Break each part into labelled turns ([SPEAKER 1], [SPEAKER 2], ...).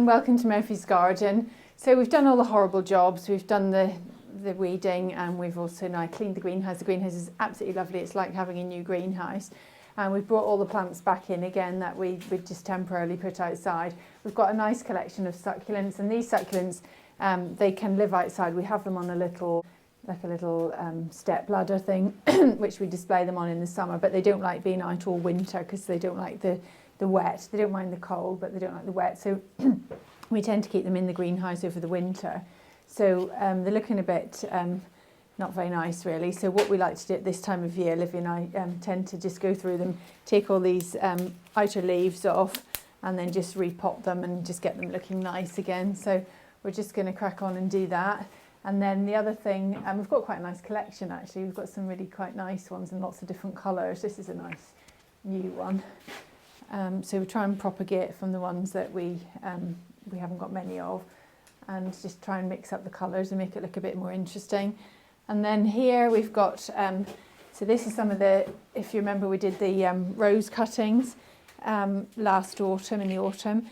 [SPEAKER 1] and welcome to Murphy's Garden. So we've done all the horrible jobs. We've done the weeding, and we've also now cleaned the greenhouse. The greenhouse is absolutely lovely. It's like having a new greenhouse. And we've brought all the plants back in again that we just temporarily put outside. We've got a nice collection of succulents, and these succulents, they can live outside. We have them on a little step ladder thing, which we display them on in the summer, but they don't like being out all winter because they don't like the wet. They don't mind the cold, but they don't like the wet. So we tend to keep them in the greenhouse over the winter. So they're looking a bit not very nice, really. So what we like to do at this time of year, Olivia and I tend to just go through them, take all these outer leaves off, and then just repot them and just get them looking nice again. So we're just going to crack on and do that. And then the other thing, we've got quite a nice collection actually. We've got some really quite nice ones in lots of different colours. This is a nice new one. So we try and propagate from the ones that we haven't got many of, and just try and mix up the colours and make it look a bit more interesting. And then here we've got, so this is some of the, if you remember, we did the rose cuttings last autumn, in the autumn.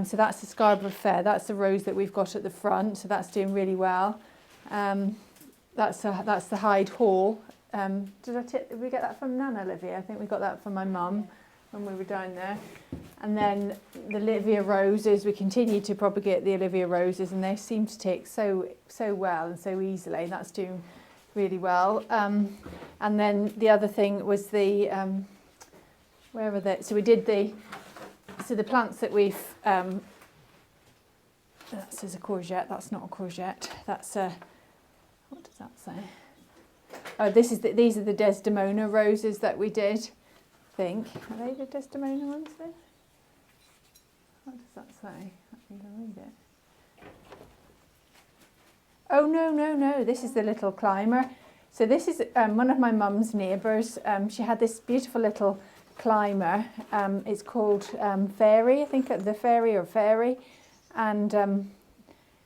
[SPEAKER 1] So that's the Scarborough Fair. That's the rose that we've got at the front, so that's doing really well. That's the Hyde Hall. Did we get that from Nana, Olivia? I think we got that from my mum when we were down there. And then the Olivia roses, we continue to propagate the Olivia roses, and they seem to take so well and so easily. That's doing really well. And then the other thing was the, where are they? So we did the plants that we've, that says a courgette, that's not a courgette, that's a, what does that say? Oh, these are the Desdemona roses that we did, I think. Are they the Desdemona ones then? What does that say? I think I'll read it. Oh, no, this is the little climber. So this is one of my mum's neighbours. She had this beautiful little climber. It's called Fairy, I think, the Fairy or Fairy. And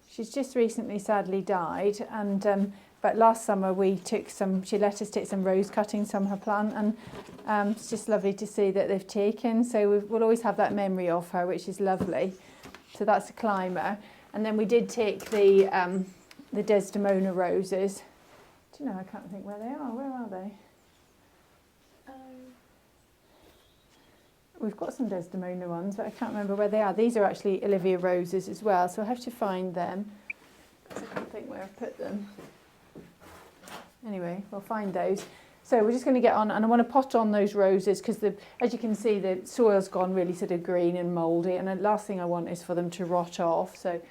[SPEAKER 1] she's just recently sadly died. And but last summer she let us take some rose cuttings from her plant, and it's just lovely to see that they've taken. So we'll always have that memory of her, which is lovely. So that's a climber. And then we did take the Desdemona roses. Do you know, I can't think where they are. Where are they? We've got some Desdemona ones, but I can't remember where they are. These are actually Olivia roses as well, so I have to find them. I can't think where I've put them. Anyway, we'll find those. So we're just going to get on, and I want to pot on those roses because, as you can see, the soil's gone really sort of green and mouldy, and the last thing I want is for them to rot off. So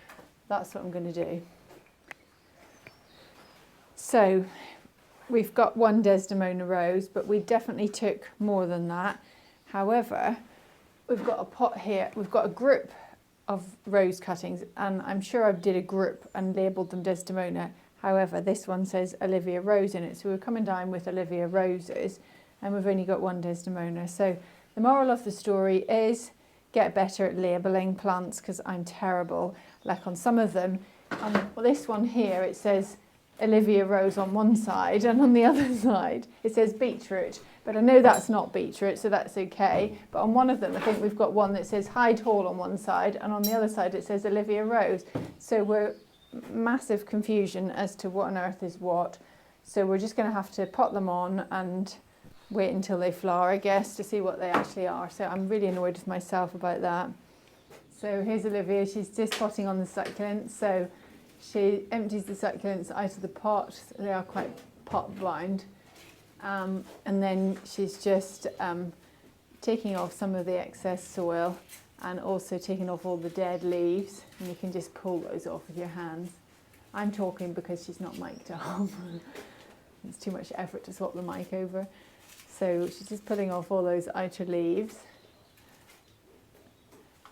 [SPEAKER 1] that's what I'm going to do. So we've got one Desdemona rose, but we definitely took more than that. However, we've got a pot here, we've got a group of rose cuttings, and I'm sure I did a group and labelled them Desdemona. However, this one says Olivia Rose in it, so we're coming down with Olivia Roses, and we've only got one Desdemona. So the moral of the story is get better at labelling plants, because I'm terrible. Like on some of them, on this one here, it says Olivia Rose on one side, and on the other side it says beetroot, but I know that's not beetroot, so that's okay. But on one of them, I think we've got one that says Hyde Hall on one side, and on the other side it says Olivia Rose. So we're massive confusion as to what on earth is what. So we're just going to have to pot them on and wait until they flower, I guess, to see what they actually are. So I'm really annoyed with myself about that. So here's Olivia, she's just potting on the succulents. So she empties the succulents out of the pot. They are quite pot blind. And then she's just taking off some of the excess soil and also taking off all the dead leaves. And you can just pull those off with your hands. I'm talking because she's not mic'd up. It's too much effort to swap the mic over. So she's just pulling off all those outer leaves.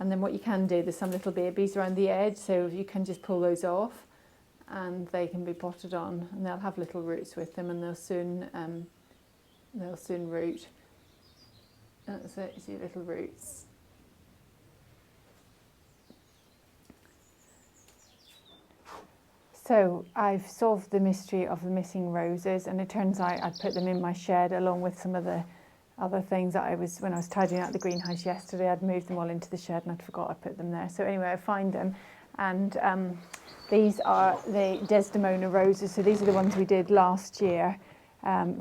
[SPEAKER 1] And then what you can do, there's some little babies around the edge, so you can just pull those off and they can be potted on, and they'll have little roots with them, and they'll soon root. That's it, you see little roots. So I've solved the mystery of the missing roses, and it turns out I put them in my shed along with some of the other things that when I was tidying out the greenhouse yesterday, I'd moved them all into the shed and I'd forgot I put them there. So anyway, I find them, and these are the Desdemona roses. So these are the ones we did last year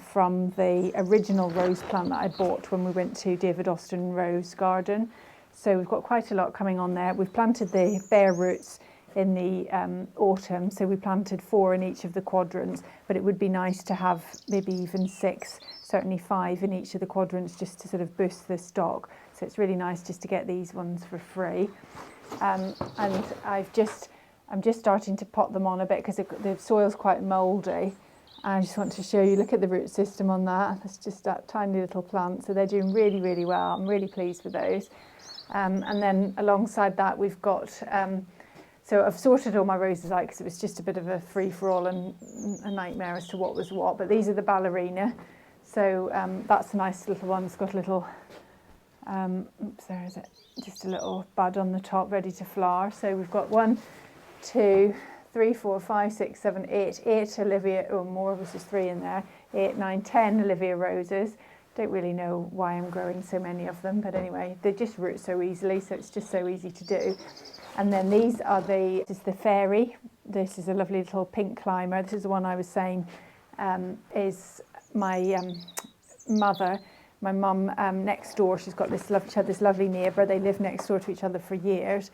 [SPEAKER 1] from the original rose plant that I bought when we went to David Austin Rose Garden. So we've got quite a lot coming on there. We've planted the bare roots in the autumn, so we planted 4 in each of the quadrants, but it would be nice to have maybe even 6, certainly 5 in each of the quadrants, just to sort of boost the stock. So it's really nice just to get these ones for free. And I'm just starting to pot them on a bit because the soil's quite mouldy. I just want to show you, look at the root system on that. That's just that tiny little plant. So they're doing really, really well. I'm really pleased with those. And then alongside that, we've got, so I've sorted all my roses out because it was just a bit of a free-for-all and a nightmare as to what was what. But these are the ballerina. So that's a nice little one. It's got a little, oops, there is it. Just a little bud on the top ready to flower. So we've got 1, 2, 3, 4, 5, 6, 7, 8 Olivia, oh more, was just 3 in there, 8, 9, 10 Olivia roses. Don't really know why I'm growing so many of them, but anyway, they just root so easily, so it's just so easy to do. And then these are this is the fairy. This is a lovely little pink climber. This is the one I was saying is my mother. My mum next door, she had this lovely neighbour. They lived next door to each other for years,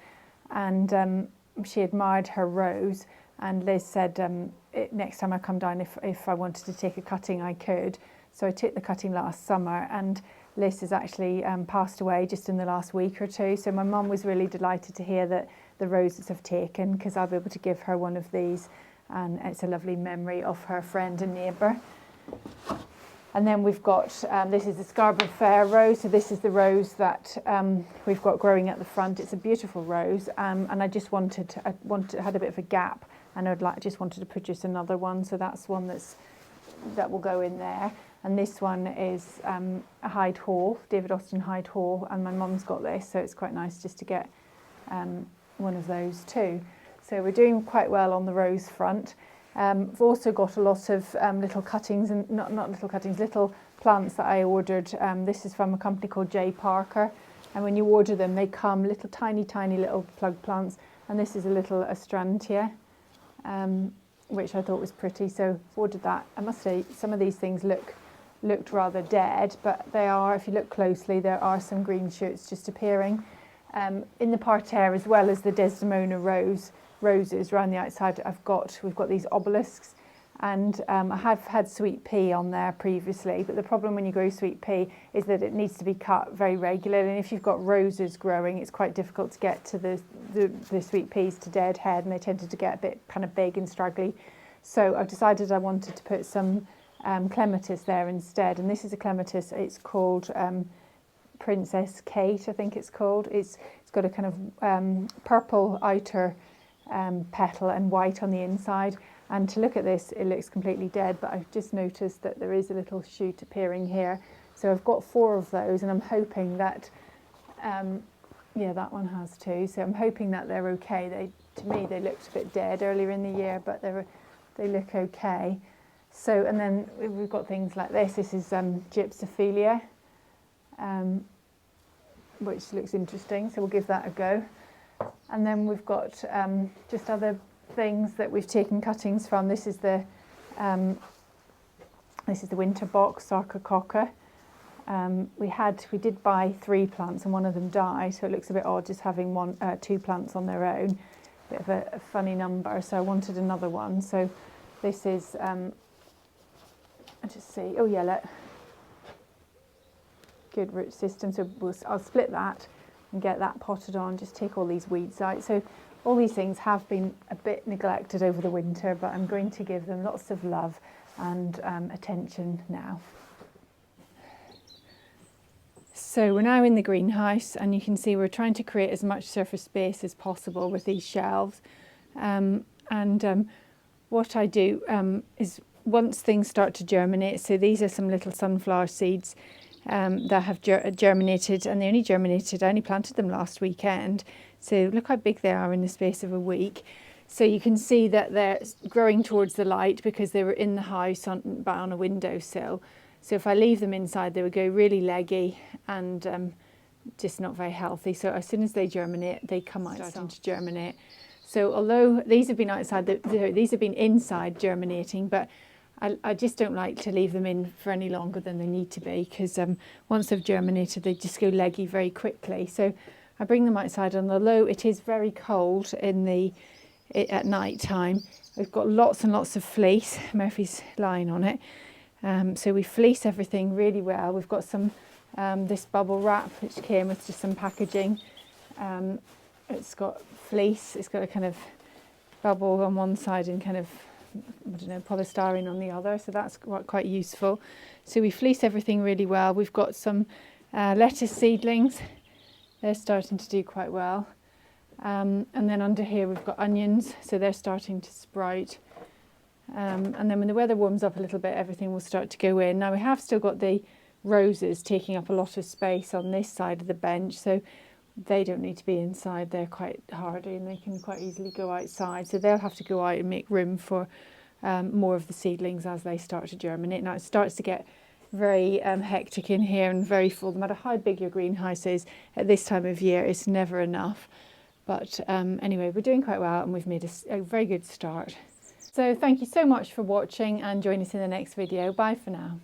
[SPEAKER 1] and she admired her rose. And Liz said, next time I come down, if I wanted to take a cutting, I could. So I took the cutting last summer, and Liz has actually passed away just in the last week or 2. So my mum was really delighted to hear that the roses have taken, because I'll be able to give her one of these, and it's a lovely memory of her friend and neighbour. And then we've got, this is the Scarborough Fair rose. So this is the rose that we've got growing at the front. It's a beautiful rose, and I just had a bit of a gap, and just wanted to produce another one. So that's one that will go in there. And this one is a Hyde Hall, David Austin Hyde Hall, and my mum's got this, so it's quite nice just to get one of those too. So we're doing quite well on the rose front. We've also got a lot of little cuttings, and not little cuttings, little plants that I ordered. This is from a company called J. Parker, and when you order them, they come little tiny little plug plants. And this is a little Astrantia, which I thought was pretty, so ordered that. I must say, some of these things looked rather dead, but they are, if you look closely, there are some green shoots just appearing. In the parterre, as well as the Desdemona roses around the outside, we've got these obelisks, and I have had sweet pea on there previously, but the problem when you grow sweet pea is that it needs to be cut very regularly, and if you've got roses growing, it's quite difficult to get to the sweet peas to dead head, and they tend to get a bit kind of big and straggly. So I've decided I wanted to put some Clematis there instead, and this is a Clematis. It's called Princess Kate, I think it's called. It's got a kind of purple outer petal and white on the inside, and to look at this, it looks completely dead, but I've just noticed that there is a little shoot appearing here. So I've got 4 of those, and I'm hoping that that one has 2, so I'm hoping that they're okay. To me they looked a bit dead earlier in the year, but they look okay. So, and then we've got things like this. This is Gypsophilia, which looks interesting, so we'll give that a go. And then we've got just other things that we've taken cuttings from. This is the winter box, Sarcococca. We did buy 3 plants, and one of them died, so it looks a bit odd just having 2 plants on their own. Bit of a funny number, so I wanted another one. So this is just see, good root system. So I'll split that and get that potted on, just take all these weeds out. So all these things have been a bit neglected over the winter, but I'm going to give them lots of love and attention now. So we're now in the greenhouse, and you can see we're trying to create as much surface space as possible with these shelves. What I do is, once things start to germinate, so these are some little sunflower seeds that have germinated, and they only germinated, I only planted them last weekend, so look how big they are in the space of a week. So you can see that they're growing towards the light because they were in the house on a windowsill. So if I leave them inside, they would go really leggy and just not very healthy. So as soon as they germinate, they come out starting to germinate. So although these have been outside, these have been inside germinating, but I just don't like to leave them in for any longer than they need to be, because once they've germinated, they just go leggy very quickly. So I bring them outside, and although it is very cold at night time, we've got lots and lots of fleece. Murphy's lying on it. So we fleece everything really well. We've got some this bubble wrap which came with just some packaging. It's got fleece. It's got a kind of bubble on one side and kind of, I don't know, polystyrene on the other. So that's quite useful. So we fleece everything really well. We've got some lettuce seedlings. They're starting to do quite well. And then under here we've got onions. So they're starting to sprout. And then when the weather warms up a little bit, everything will start to go in. Now we have still got the roses taking up a lot of space on this side of the bench, so they don't need to be inside. They're quite hardy and they can quite easily go outside. So they'll have to go out and make room for more of the seedlings as they start to germinate. Now it starts to get very hectic in here and very full. No matter how big your greenhouse is, at this time of year, it's never enough. But anyway, we're doing quite well and we've made a very good start. So thank you so much for watching, and join us in the next video. Bye for now.